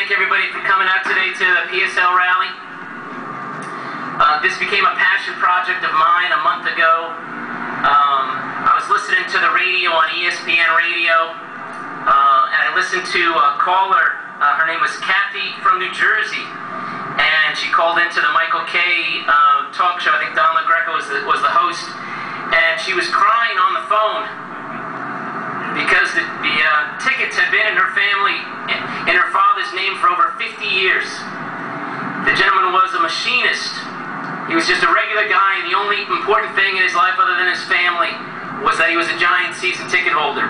thank everybody for coming out today to the PSL rally. This became a passion project of mine a month ago. I was listening to the radio on ESPN radio, and I listened to a caller. Her name was Kathy from New Jersey, and she called into the Michael Kay talk show. I think Don LaGreca was the host, and she was crying on the phone because the tickets had been in her family, in her father's name for over 50 years. The gentleman was a machinist. He was just a regular guy, and the only important thing in his life other than his family was that he was a Giants season ticket holder.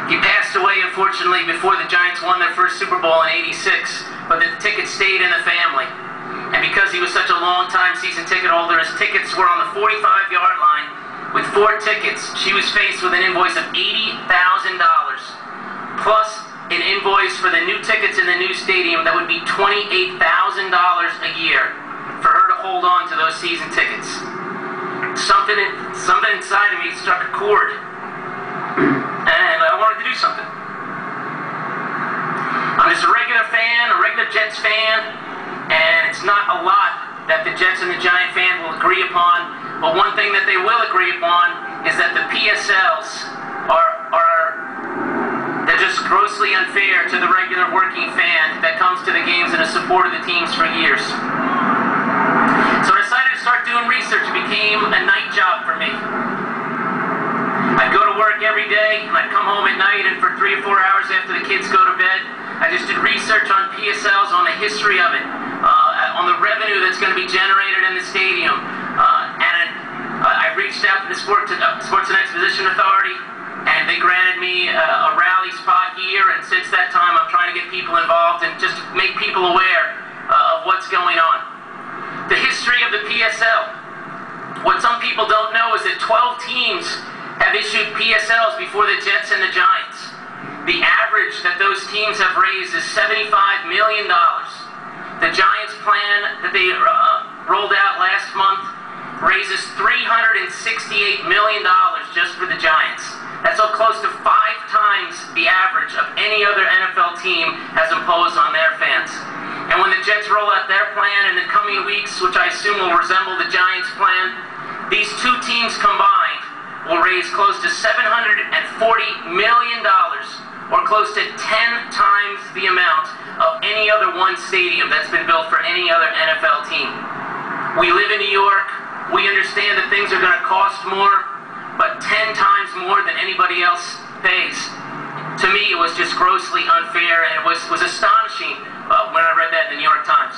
He passed away, unfortunately, before the Giants won their first Super Bowl in '86, but the tickets stayed in the family. And because he was such a long-time season ticket holder, his tickets were on the 45-yard line with 4 tickets. She was faced with an invoice of $80,000, plus an invoice for the new tickets in the new stadium that would be $28,000 a year for her to hold on to those season tickets. Something inside of me struck a chord, and I wanted to do something. I'm just a regular fan, a regular Jets fan, and it's not a lot that the Jets and the Giant fan will agree upon, but one thing that they will agree upon is that the PSLs they're just grossly unfair to the regular working fan that comes to the games and has supported the teams for years. So I decided to start doing research. It became a night job for me. I'd go to work every day, and I'd come home at night, and for 3 or 4 hours after the kids go to bed, I just did research on PSLs, on the history of it, on the revenue that's going to be generated in the stadium. I reached out to the Sports and Exposition Authority, and they granted me a rally spot here, and since that time I'm trying to get people involved and just make people aware of what's going on. The history of the PSL. What some people don't know is that 12 teams have issued PSLs before the Jets and the Giants. The average that those teams have raised is $75 million. The Giants plan that they rolled out last month raises $368 million just for the Giants. That's so close to 5 times the average of any other NFL team has imposed on their fans. And when the Jets roll out their plan in the coming weeks, which I assume will resemble the Giants' plan, these 2 teams combined will raise close to $740 million, or close to 10 times the amount of any other one stadium that's been built for any other NFL team. We live in New York. We understand that things are going to cost more, but 10 times more than anybody else pays. To me, it was just grossly unfair, and it was astonishing when I read that in the New York Times.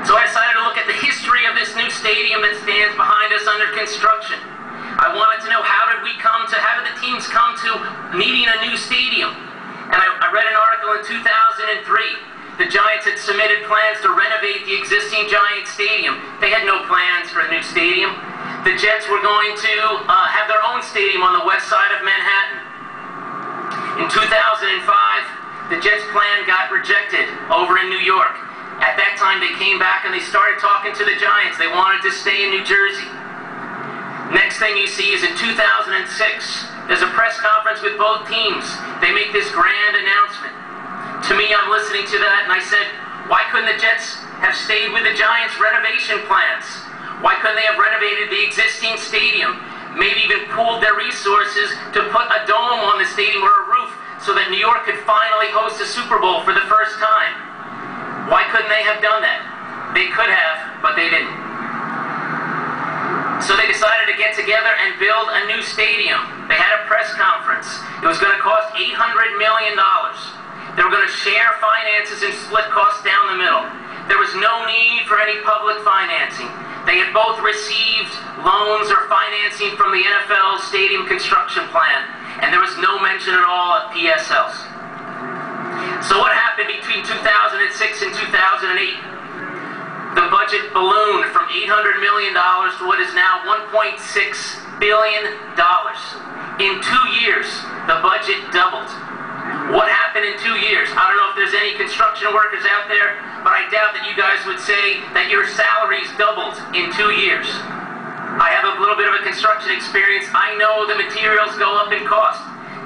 So I decided to look at the history of this new stadium that stands behind us under construction. I wanted to know how did the teams come to needing a new stadium? And I read an article in 2003. The Giants had submitted plans to renovate the existing Giant Stadium. They had no plans for a new stadium. The Jets were going to have their own stadium on the west side of Manhattan. In 2005, the Jets' plan got rejected over in New York. At that time, they came back and they started talking to the Giants. They wanted to stay in New Jersey. Next thing you see is in 2006, there's a press conference with both teams. They make this grand announcement. To me, I'm listening to that, and I said, why couldn't the Jets have stayed with the Giants' renovation plans? Why couldn't they have renovated the existing stadium? Maybe even pooled their resources to put a dome on the stadium or a roof so that New York could finally host a Super Bowl for the first time. Why couldn't they have done that? They could have, but they didn't. So they decided to get together and build a new stadium. They had a press conference. It was going to cost $800 million. They were going to share finances and split costs down the middle. There was no need for any public financing. They had both received loans or financing from the NFL stadium construction plan, and there was no mention at all of PSLs. So what happened between 2006 and 2008? The budget ballooned from $800 million to what is now $1.6 billion. In 2 years, the budget doubled. What happened in 2 years? I don't know if there's any construction workers out there, but I doubt that you guys would say that your salaries doubled in 2 years. I have a little bit of a construction experience. I know the materials go up in cost.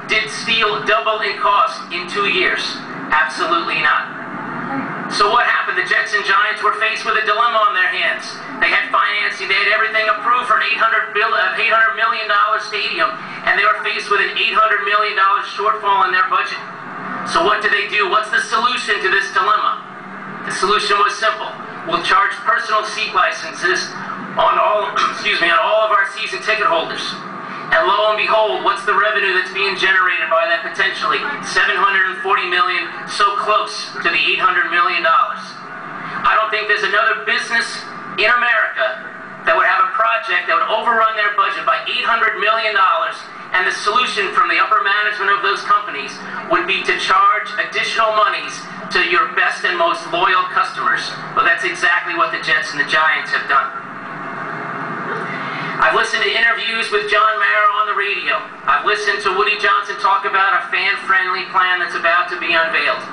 Did steel double in cost in 2 years? Absolutely not. So what happened? The Jets and Giants were faced with a dilemma on their hands. They had financing, they had everything approved for an $800 million stadium, and they were faced with an $800 million shortfall in their budget. So what do? What's the solution to this dilemma? The solution was simple. We'll charge personal seat licenses on all, on all of our season ticket holders. And lo and behold, what's the revenue that's being generated by that potentially? $740 million, so close to the $800 million. I don't think there's another business in America that would have a project that would overrun their budget by $800 million, and the solution from the upper management of those companies would be to charge additional monies to your best and most loyal customers. Well, that's exactly what the Jets and the Giants have done. I've listened to interviews with John Mara on the radio. I've listened to Woody Johnson talk about a fan-friendly plan that's about to be unveiled.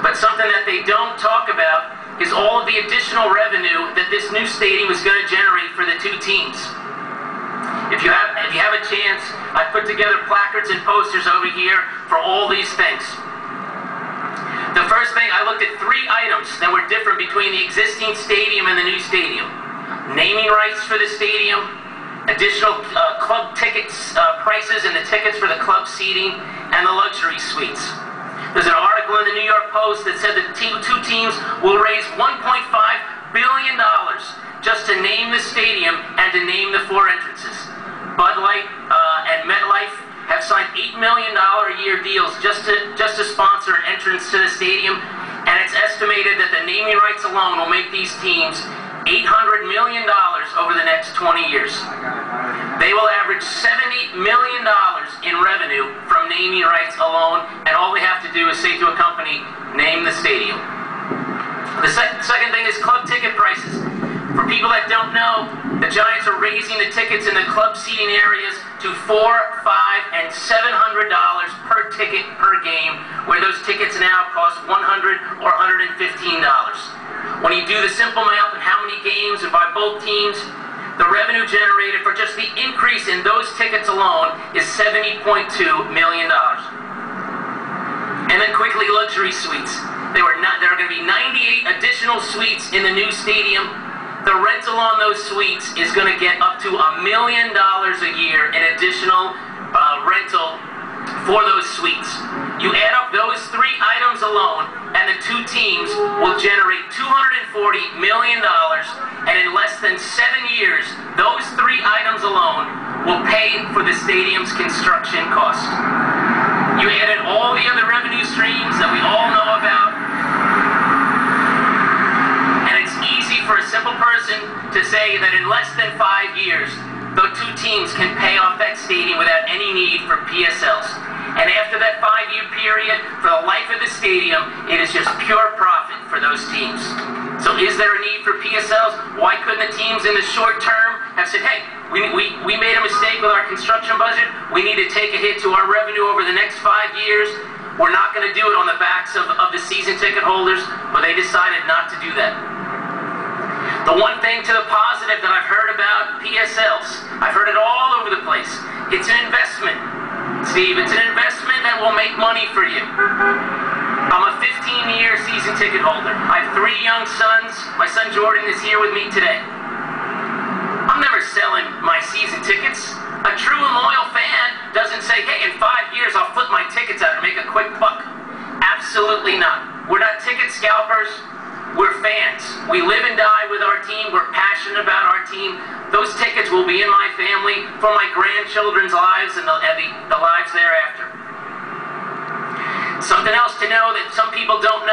But something that they don't talk about is all of the additional revenue that this new stadium is going to generate for the two teams. If you have a chance, I put together placards and posters over here for all these things. The first thing, I looked at 3 items that were different between the existing stadium and the new stadium. Naming rights for the stadium, additional club tickets prices and the tickets for the club seating, and the luxury suites. There's an article in the New York Post that said the two teams will raise $1.5 billion just to name the stadium and to name the 4 entrances. Bud Light and MetLife have signed $8 million a year deals just to sponsor an entrance to the stadium, and it's estimated that the naming rights alone will make these teams $800 million over the next 20 years. They will average $70 million in revenue from naming rights alone, and all they have to do is say to a company, name the stadium. The second thing is club ticket prices. For people that don't know, the Giants are raising the tickets in the club seating areas to $400, $500, and $700 per ticket per game, where those tickets now cost $100 or $115. When you do the simple math of how many games and by both teams, the revenue generated for just the increase in those tickets alone is $70.2 million. And then quickly, luxury suites. There are going to be 98 additional suites in the new stadium. The rental on those suites is going to get up to $1 million a year in additional rental for those suites. You add up those 3 items alone, and the two teams will generate $240 million, and in less than 7 years, those 3 items alone will pay for the stadium's construction cost. You add in all the other revenue streams that we all know about, and it's easy for a simple person to say that in less than 5 years, the two teams can pay off that stadium without any need for PSLs. And after that 5-year period, for the life of the stadium, it is just pure profit for those teams. So is there a need for PSLs? Why couldn't the teams in the short term have said, hey, we made a mistake with our construction budget, we need to take a hit to our revenue over the next 5 years, we're not going to do it on the backs of the season ticket holders, but they decided not to do that. The one thing to the positive that I've heard about PSLs, I've heard it all over the place, it's an investment. Steve, it's an investment that will make money for you. I'm a 15-year season ticket holder. I have 3 young sons. My son Jordan is here with me today. I'm never selling my season tickets. A true and loyal fan doesn't say, hey, in 5 years I'll flip my tickets out and make a quick buck. Absolutely not. We're not ticket scalpers. We're fans. We live and die with our team. We're passionate about our team. Those tickets will be in my family for my grandchildren's lives and the lives thereafter. Something else to know that some people don't know.